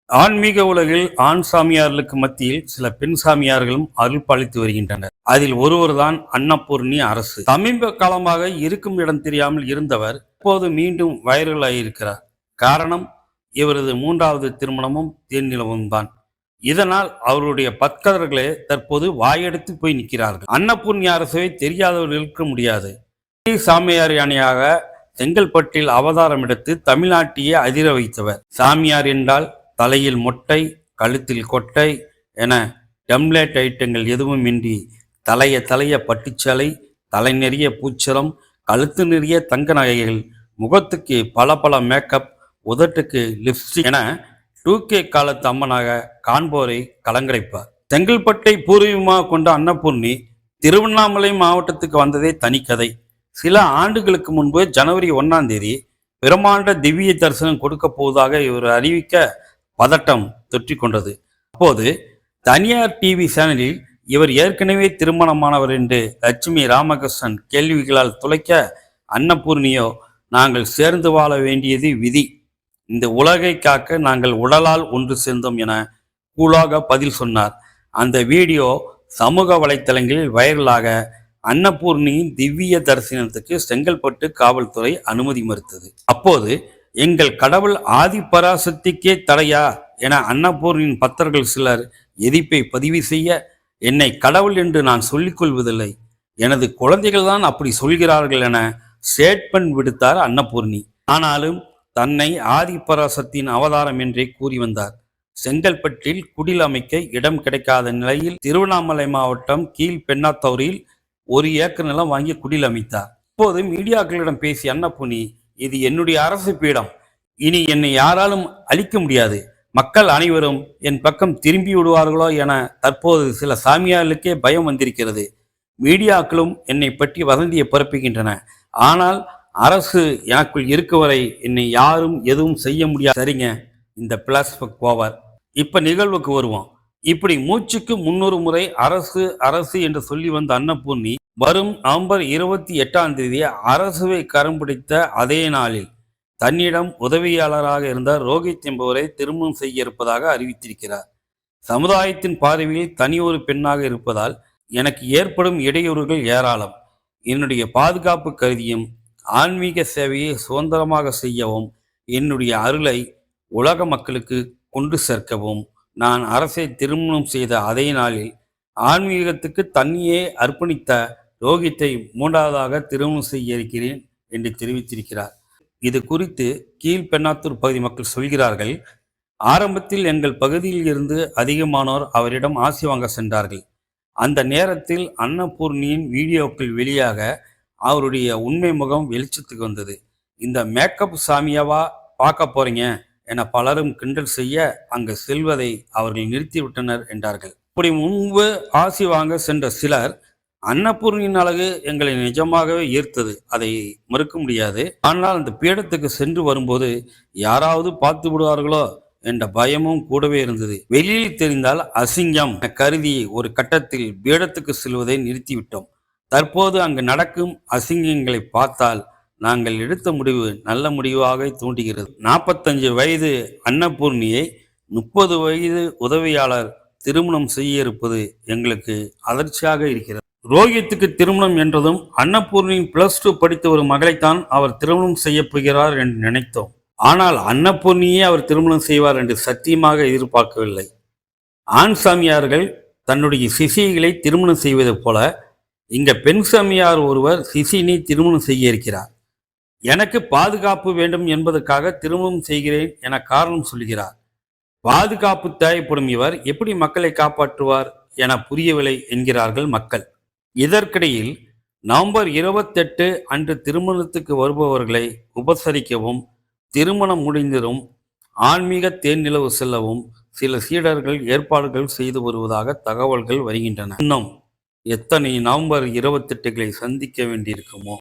ஆன்மீக உலகில் ஆண் சாமியார்களுக்கு மத்தியில் சில பெண் சாமியார்களும் அருள் பாலித்து வருகின்றனர். அதில் ஒருவர்தான் அன்னபூர்ணி அரசு. சமீப காலமாக இருக்கும் இடம் தெரியாமல் இருந்தவர் இப்போது மீண்டும் வைரலாயிருக்கிறார். காரணம், இவரது 3வது திருமணமும் தேன்நிலவும் தான். இதனால் அவருடைய பக்தர்களே தற்போது வாயெடுத்து போய் நிற்கிறார்கள். அன்னபூர்ணி அரசை தெரியாதவர்கள் இருக்க முடியாது. சாமியார் யானையாக செங்கல்பட்டில் அவதாரம் எடுத்து தமிழ்நாட்டையே அதிர வைத்தவர். சாமியார் என்றால் தலையில் மொட்டை, கழுத்தில் கொட்டை என டம்ப்ளேட் ஐட்டங்கள் எதுவும் இன்றி தலைய பட்டுச்சலை, தலை நிறைய பூச்சரம், கழுத்து நிறைய தங்க நகைகள், முகத்துக்கு பல மேக்கப், உதட்டுக்கு லிப்ஸ்டிக் என 2K காலத்து அம்மனாக காண்போரை கலங்கரைப்பார். செங்கல்பட்டை பூர்வீகமாக கொண்ட அன்னபூர்ணி திருவண்ணாமலை மாவட்டத்துக்கு வந்ததே தனிக்கதை. சில ஆண்டுகளுக்கு முன்பு ஜனவரி 1ஆம் தேதி பிரம்மாண்ட திவ்ய தரிசனம் கொடுக்க போவதாக இவர் அறிவிக்க பதட்டம் தொற்றிக்கொண்டது. அப்போது தனியார் டிவி சேனலில் இவர் ஏற்கனவே திருமணமானவர் என்று லட்சுமி ராமகிருஷ்ணன் கேள்விகளால் துளைக்க, அன்னபூர்ணியோ, நாங்கள் சேர்ந்து வாழ வேண்டியது விதி, இந்த உலகை காக்க நாங்கள் உடலால் ஒன்று சேர்ந்தோம் என கூலாக பதில் சொன்னார். அந்த வீடியோ சமூக வலைத்தளங்களில் வைரலாக அன்னபூர்ணியின் திவ்ய தரிசனத்துக்கு செங்கல்பட்டு காவல்துறை அனுமதி மறுத்தது. அப்போது எங்கள் கடவுள் ஆதிபராசக்திக்கே தடையா என அன்னபூர்ணியின் பக்தர்கள் சிலர் எதிர்ப்பை பதிவு செய்ய, என்னை கடவுள் என்று நான் சொல்லிக் கொள்வதில்லை, எனது குழந்தைகள் தான் அப்படி சொல்கிறார்கள் என ஸ்டேட்மெண்ட் விடுத்தார் அன்னபூர்ணி. ஆனாலும் தன்னை ஆதிபராசக்தியின் அவதாரம் என்றே கூறி வந்தார். செங்கல்பட்டில் குடில் அமைக்க இடம் கிடைக்காத நிலையில் திருவண்ணாமலை மாவட்டம் கீழ்பெண்ணாத்தூரில் 1 ஏக்கர் நிலம் வாங்கி குடில் அமைத்தார். இப்போது மீடியாக்களிடம் பேசிய அன்னபூர்ணி, இது என்னுடைய அரசு பீடம், இனி என்னை யாராலும் அழிக்க முடியாது, மக்கள் அனைவரும் என் பக்கம் திரும்பி விடுவார்களோ என தற்போது சில சாமியார்களுக்கே பயம் வந்திருக்கிறது. மீடியாக்களும் என்னை பற்றி வதந்தியை பரப்புகின்றன. ஆனால் அரசு எனக்குள் இருக்கும் வரை என்னை யாரும் எதுவும் செய்ய முடியாது. சரிங்க, இந்த பிளாஸ்பக் ஓவர். இப்ப நிகழ்வுக்கு வருவோம். இப்படி மூச்சுக்கு 300 முறை அரசு அரசு என்று சொல்லி வந்த அன்னபூர்ணி வரும் நவம்பர் 28ஆம் தேதி அரசுவை கரம் பிடித்த அதே நாளில் தன்னிடம் உதவியாளராக இருந்த ரோஹித் என்பவரை திருமணம் செய்ய இருப்பதாக அறிவித்திருக்கிறார். சமுதாயத்தின் பார்வையில் தனி ஒரு பெண்ணாக இருப்பதால் எனக்கு ஏற்படும் இடையூறுகள் ஏராளம். என்னுடைய பாதுகாப்பு கருதியும் ஆன்மீக சேவையை சுதந்திரமாக செய்யவும் என்னுடைய அருளை உலக மக்களுக்கு கொண்டு சேர்க்கவும் நான் அரசை திருமணம் செய்த அதே நாளில் ஆன்மீகத்துக்கு தன்னையே அர்ப்பணித்த ரோஹித்தை 3வதாக திருமணம் செய்ய இருக்கிறேன் என்று தெரிவித்திருக்கிறார். இது குறித்து கீழ்பெண்ணாத்தூர் பகுதி மக்கள் சொல்கிறார்கள், ஆரம்பத்தில் எங்கள் பகுதியில் இருந்து அதிகமானோர் அவரிடம் ஆசி வாங்க சென்றார்கள். அந்த நேரத்தில் அன்னபூர்ணியின் வீடியோக்கள் வெளியாக அவருடைய உண்மை முகம் வெளிச்சத்துக்கு வந்தது. இந்த மேக்கப் சாமியாவா பார்க்க போறீங்க என பலரும் கிண்டல் செய்ய அங்கு செல்வதை அவர்கள் நிறுத்திவிட்டனர் என்றார்கள். இப்படி முன்பு ஆசி வாங்க சென்ற சிலர், அன்னபூர்ணியின் அழகு எங்களை நிஜமாகவே ஈர்த்தது, அதை மறுக்க முடியாது, ஆனால் அந்த பீடத்துக்கு சென்று வரும்போது யாராவது பார்த்து விடுவார்களோ என்ற பயமும் கூடவே இருந்தது. வெளியில் தெரிந்தால் அசிங்கம் கருதி ஒரு கட்டத்தில் பீடத்துக்கு செல்வதை நிறுத்திவிட்டோம். தற்போது அங்கு நடக்கும் அசிங்கங்களை பார்த்தால் நாங்கள் எடுத்த முடிவு நல்ல முடிவாக தோன்றுகிறது. 45 வயது அன்னபூர்ணியை 30 வயது உதவியாளர் திருமணம் செய்ய இருப்பது எங்களுக்கு அதிர்ச்சியாக இருக்கிறது. ரோஹித்துக்கு திருமணம் என்றதும் அன்னபூர்ணியின் +2 படித்த ஒரு மகளைத்தான் அவர் திருமணம் செய்ய போகிறார் என்று நினைத்தோம். ஆனால் அன்னபூர்ணியே அவர் திருமணம் செய்வார் என்று சத்தியமாக எதிர்பார்க்கவில்லை. ஆண் சாமியார்கள் தன்னுடைய சிசிகளை திருமணம் செய்வது போல இங்க பெண் சாமியார் ஒருவர் சிசினை திருமணம் செய்ய இருக்கிறார். எனக்கு பாதுகாப்பு வேண்டும் என்பதற்காக திருமணம் செய்கிறேன் என காரணம் சொல்கிறார். பாதுகாப்பு தேவைப்படும் இவர் எப்படி மக்களை காப்பாற்றுவார் என புரியவில்லை என்கிறார்கள் மக்கள். இதற்கிடையில் நவம்பர் 28 அன்று திருமணத்துக்கு வருபவர்களை உபசரிக்கவும், திருமணம் முடிந்ததும் ஆன்மீக தேன்நிலவு செல்லவும் சில சீடர்கள் ஏற்பாடுகள் செய்து வருவதாக தகவல்கள் வருகின்றன. இன்னும் எத்தனை நவம்பர் 28களை சந்திக்க வேண்டியிருக்குமோ.